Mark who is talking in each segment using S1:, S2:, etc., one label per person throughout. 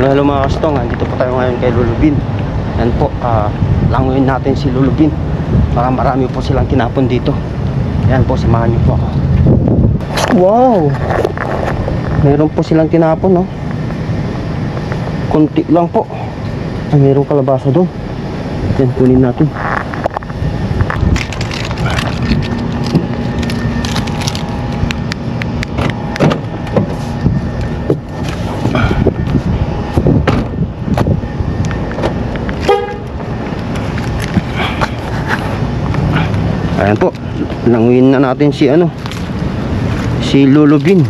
S1: Hello mga kastong, andito po tayo ngayon kay Lulubin. Yan po, languin natin si Lulubin. Marami po silang tinapon dito. Yan po, samahan niyo po ako. Wow! Meron po silang tinapon, no? Kunti lang po. Ay, merong kalabasa doon. Yan, kunin natin. Ayan po, languin na natin si si Lulubin.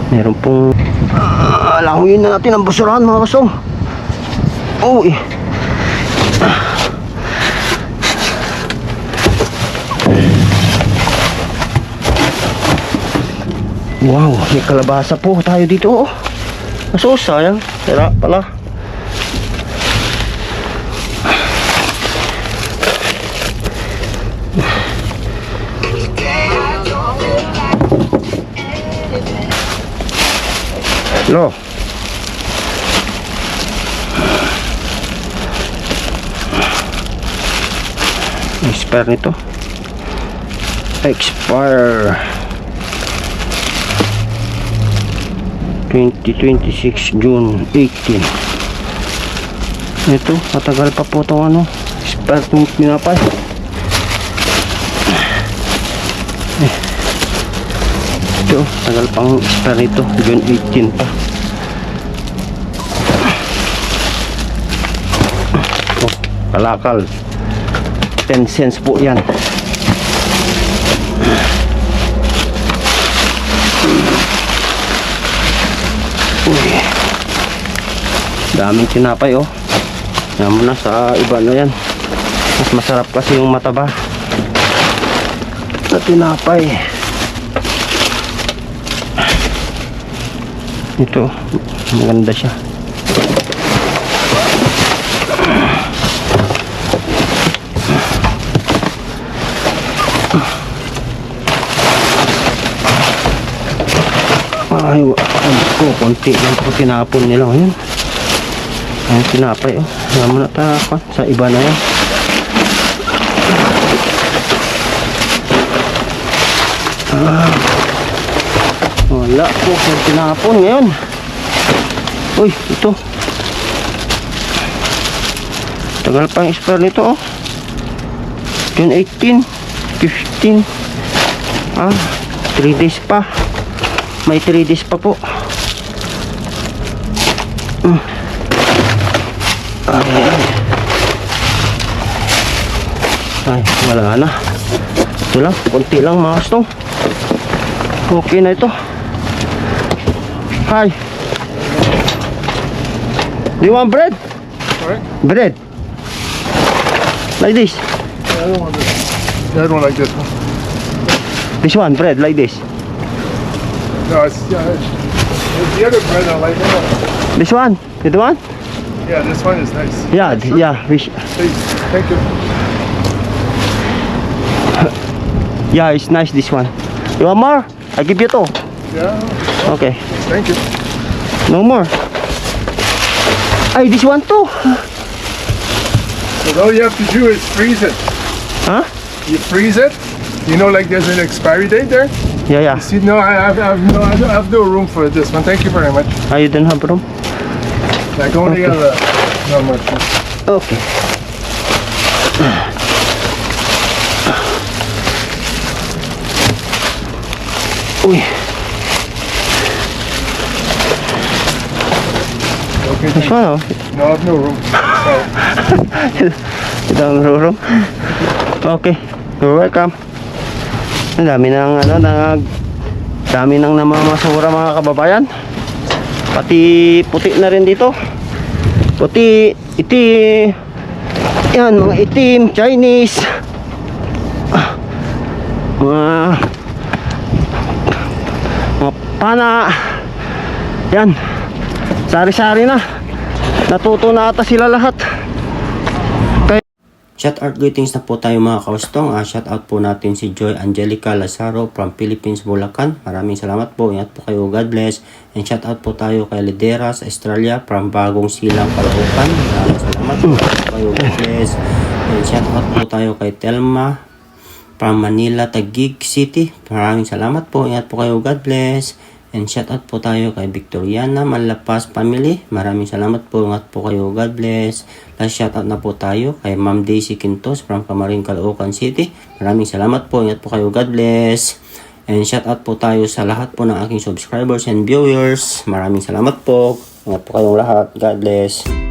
S1: Meron pong languin na natin ang basurahan mga kasong. Uy. Wow, may kalabasa po tayo dito. Aso, sayang. Tira pala. Hello. Expire nito. Expire 2026 June 18. Ito, matagal pa po itong expire itong pinapay. Ito, tagal pang expire nito, June 18 pa. Oh, kalakal 10 cents po yan. Uy, daming tinapay oh. Yan mo na, sa iba na yan. Mas masarap kasi yung mataba na tinapay. Ito, maganda siya. Ay, konti lang po tinapon nila ngayon. Ay, tinapay oh. Naman na takot. Sa iba na yan. Wala po kung tinapon ngayon. Uy, ito. Tagal pang expire nito oh. June 18, 15. 3 days pa. May 3 days pa po. Ay, wala na. Ito lang, konti lang mga kastong. Okay na ito. Hi. Do you want bread?
S2: Sorry?
S1: Bread. Like this.
S2: I don't want this. I don't like this one.
S1: This one, bread, like this.
S2: No, it's the other bread I like.
S1: This one, you the one?
S2: Yeah, this one is nice.
S1: Yeah,
S2: Sure.
S1: yeah.
S2: Please, thank you.
S1: Yeah, it's nice this one. You want more? I give you 2.
S2: Yeah.
S1: Okay.
S2: Thank you.
S1: No more. Ay, this one too.
S2: So all you have to do is freeze it.
S1: Huh?
S2: You freeze it. You know, like there's an expiry date there.
S1: Yeah, yeah.
S2: You see, no, I have no room for this one. Thank you very much.
S1: You don't have room?
S2: Like only
S1: Okay.
S2: not much.
S1: Okay. Uy,
S2: Okay.
S1: this one oh.
S2: No, I have no room. Sorry.
S1: You don't have room? Okay. You're welcome. Ang dami ng dami ng namamasura mga kababayan. Pati puti na rin dito. Puti, itim. Yan, mga itim, Chinese. Mga Sana, yan, sari-sari na. Natuto na ata sila lahat. Shout out greetings na po tayo mga kaustong. Shout out po natin si Joy Angelica Lazaro from Philippines, Bulacan. Maraming salamat po. Ingat po kayo. God bless. And shout out po tayo kay Lideras Australia from Bagong Silang, Caloocan. Maraming salamat po. Ingat po kayo. God bless. And shout out po tayo kay Telma from Manila, Taguig City. Maraming salamat po. Ingat po kayo. God bless. And shout out po tayo kay Victoriana Malapas Family. Maraming salamat po. Ingat po kayo. God bless. Last shout out na po tayo kay Ma'am Daisy Quintos from Camarin, Caloocan City. Maraming salamat po. Ingat po kayo. God bless. And shout out po tayo sa lahat po ng aking subscribers and viewers. Maraming salamat po. Ingat po kayong lahat. God bless.